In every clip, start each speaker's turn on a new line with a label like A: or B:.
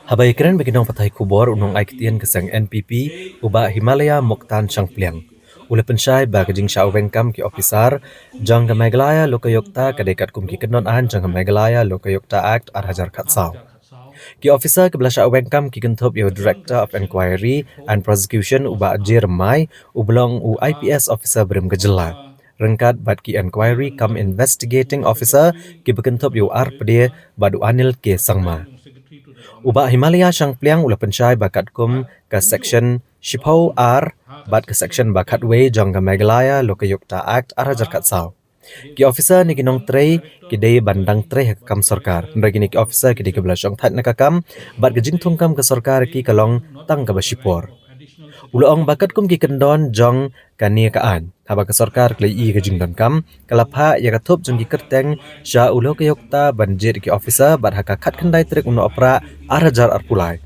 A: Habai keren beginong patay kubor unong aiktian kesang NPP uba Himalaya Moktan Changpliang. Ule pensyai ba kajing siya wengkam ki officer jang ka Meghalaya Lokayokta kadekat kum ki kenon an jang ka Meghalaya Lokayokta Act Arhajar Khatsau. Ki officer ke belasya wengkam ki kentop yo Director of Inquiry and Prosecution uba Ajir Mai ublong u IPS officer berim kejela. Rengkat bat ki inquiry kam investigating officer ki bekentop yo RPD badu anil ke sangma. Uba Himalaya Shangpliang ula pensyai bakat kum ke section Shipau R bat ke section bakat we jong ke Meghalaya Lokayukta Act Arajar Katsau. Ki officer ni kinong trei ki day bandang trei kam sarkar. Ndagi ni ki officer ki di ke belasong tat nakakam bat ke jingtung kam ke sarkar ki kalong tang ke basipor. Uloong bakat kum ki kendon jong kania kaan. Haba ke sarkar klei i ke jingdon kam kalapha ya katup jong ki kerteng sya ulo ke yokta banjir ki officer bat hakakat kendai trek uno opera arajar arpulai.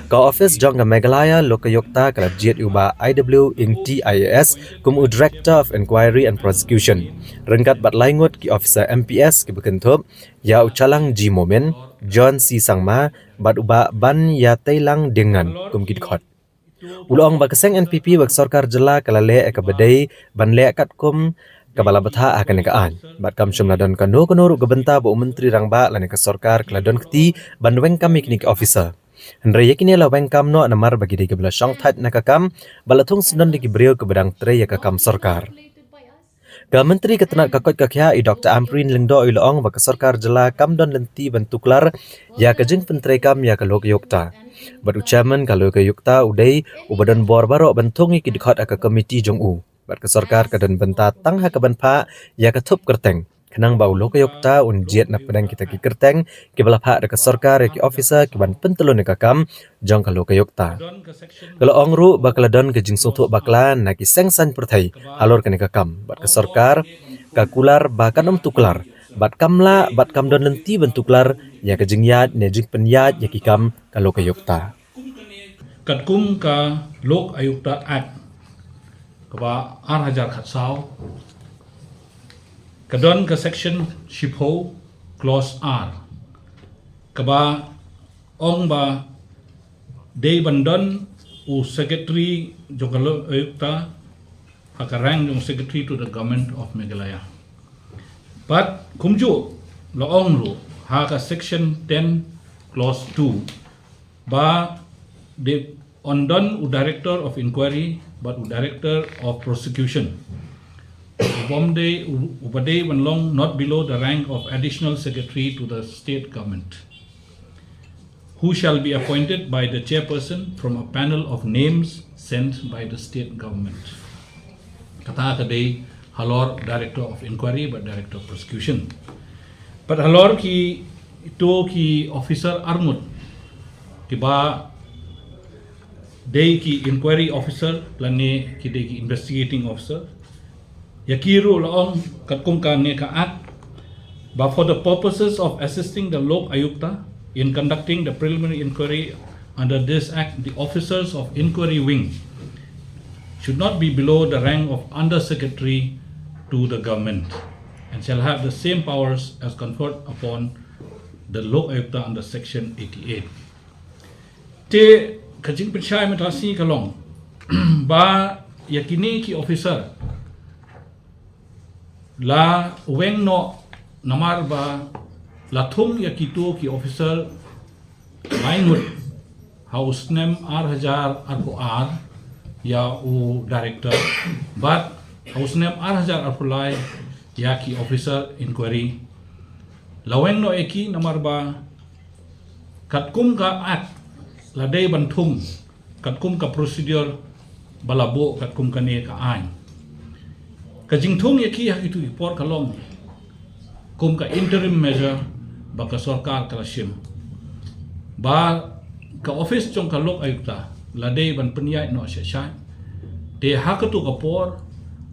A: Ka office jong ke Meghalaya Lokayokta kalap jet uba IW ing TIAS kum u Director of Inquiry and Prosecution. Rengkat bat laingut ki officer MPS ki bekentup ya ucalang G Momen John C Sangma bat uba ban ya tailang dengan kum ki dikhot. Uloong bakaseng NPP bak sarkar jela kalale ka bedai ban le kat kum kabala batha akan nekaan bat kam syumladon kanu kanuru gebenta bu menteri rangba lane ka sarkar kladon kti ban weng kami kini officer. Hendra yakini la weng kam no namar bagi di kebela syang tat nakakam balatung sunan di kibriyo ke bedang tre ya kakam sarkar. Ka menteri ketenak kakot kakya i Dr. Amprin Lingdo iloong bak sarkar jela kam don lenti bentuklar ya kajing pentre kam ya kalok yokta. Batu chairman kalau ke yukta udai ubadan bor barok bentungi ki dikhot aka komiti jong u. Bat ke sarkar kadan benta tang ha kaban pa ya ketup kerteng. Kenang bau lo ke yukta un jet na pedang kita ki kerteng ki balapha ke sarkar ki officer ki ban pentelon ka kam jong kalau ke yukta. Kalau ongru bakladon ke jing sutuk baklan na ki sengsan perthai halor ke ka kam. Bat ke sarkar ka kular bakan tuklar. Bat kamla bat kamdon lenti bentuklar ya ke jingyat ne jing penyat ya ki kam kalau ke yukta.
B: Katkum ka Lok Ayukta Act kaba Arhajar Khatsau kadon ka section Shipho clause R kaba ong ba day bandon u secretary jokalo Ayukta hakarang yung secretary to the government of Meghalaya. But kumju laong ru ha ka section 10 clause 2 ba the ondon u director of inquiry but u director of prosecution ubade when long not below the rank of additional secretary to the state government, who shall be appointed by the chairperson from a panel of names sent by the state government. Kata kadai halor director of inquiry but director of prosecution. But halor ki itu ki officer armut ki ba day ki inquiry officer lane ki day ki investigating officer yakiru laong katkum ka ne ka act but for the purposes of assisting the Lok Ayukta in conducting the preliminary inquiry under this act, the officers of inquiry wing should not be below the rank of under secretary to the government and shall have the same powers as conferred upon the Lok Ayukta under section 88. Te kajing pensyai matasi kalong ba yakini ki officer la weng no namar ba la thum yakitu ki officer mainut house name R1000 arko R ya u director but house name R1000 arpulai ya ki officer inquiry la weng no eki namar ba katkum ka act la day bantum katkum ka procedure balabo katkum ka ne ka ain kajingtung yaki hak itu ipor kalong kum ka interim measure baka sarkar kalasim ba ka office chong ka Lok Ayukta ladai ban penyai no syasai de hak tu kapor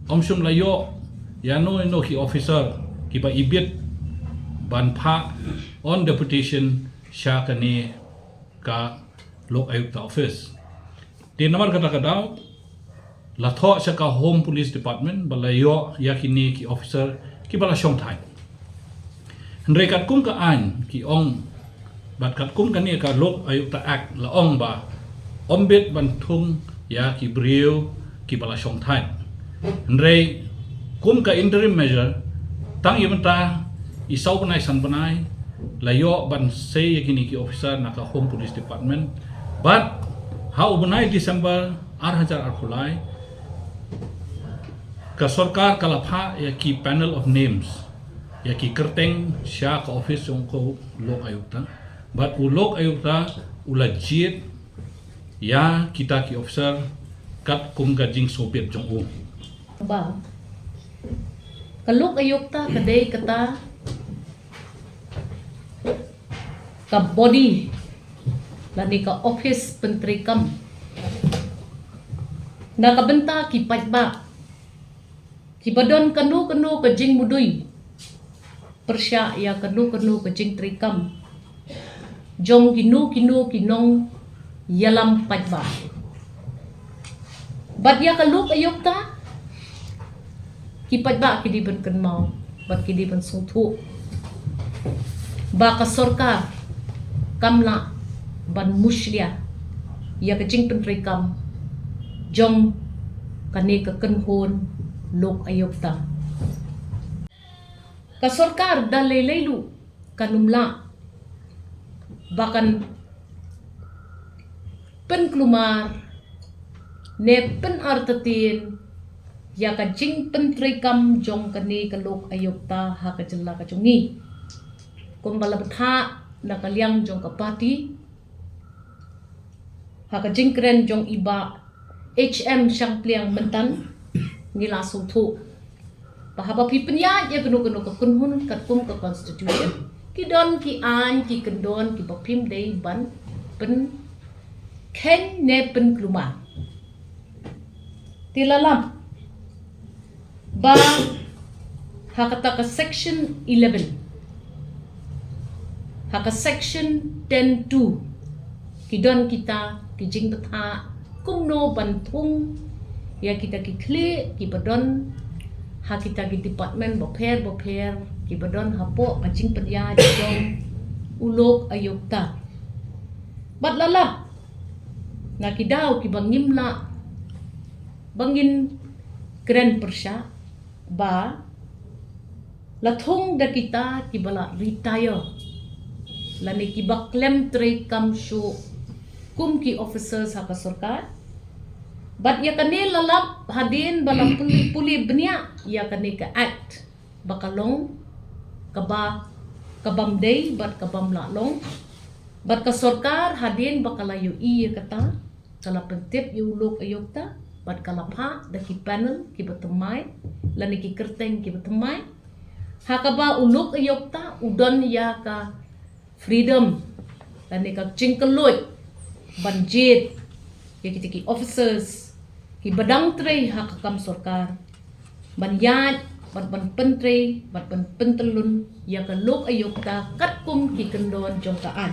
B: omsum layo yano no ki officer ki ba ibit ban pha on deputation sya kane ka Lok Ayukta office de namar kata kadau la tho sa ka home police department balayo yakini ki officer ki bala shong thai rekat kum ka an ki ong bat kat kum kan ni ka lok ayuk ta act la ong ba ombet ban thung ya ki brio ki bala shong thai ndrei kum ka interim measure tang yimta isau banai san banai la yo ban sei yakini ki officer na ka home police department but how banai December 2000 arkhulai ka sarkar kalapha ya ki panel of names ya ki kerteng sya ka office yung ko lok ayukta but u lok ayukta ula jit ya kita ki officer kat kum gajing sopir jong u
C: ba kaluk ayuk ta kadai kata ka body lani ka office penteri kam nakabenta ki pajba ki badon kanu ka jing mudui persya ya kanu ka jing trikam jong kinu kinong yalam pajba bat ya kaluk ayuk ta kipat ba kidi ban kan mau bat kidi ban sung thu ba ka sarkar kamla ban muslia ya ka jing pentri kam jong kani ka kanhon lok ayokta ka sarkar dalailu kanumla bakan penklumar ne pen artatin ya ka jing pentri kam jong kani ka lok ayokta ha ka jalla ka jongi kumbala batha na kaliang jong ka party ha ka jing kren jong iba HM syang pliang mentan ngila sung thu bahaba pipenya ya kenu ka kunhun kat kum ka constitution ki don ki an ki kendon ki bapim dei ban pen ken ne pen kluma tilalam ba hakata ka section 11 haka section 10.2 kidon kita kijing betha kumno bantung ya kita ki kle ki badon ha kita ki department boper ki badon hapo kajing pedya jong ulok ayokta batlalap na kidaw ki bangimla bangin kren persya ba lathong da kita ki bala retire lani ki baklem tre kam shu kum ki officers ha ka sarkar bat ya kane lalap hadin bala puli benya ya kane ka act bakalong kaba kabamday bat kabam lalong bat ka sarkar hadin bakalayo iya kata kala pentip yulok ayokta bat kalapha da ki panel ki batamay lani ki kerteng ki batamay hakaba ulok ayokta udon ya ka freedom lani ka cingkeloy banjit ya kita ki officers ki badang tre hakakam sarkar banyat ban pentre ban pentelun ya ka lok ayokta kat kum ki kendon jongkaan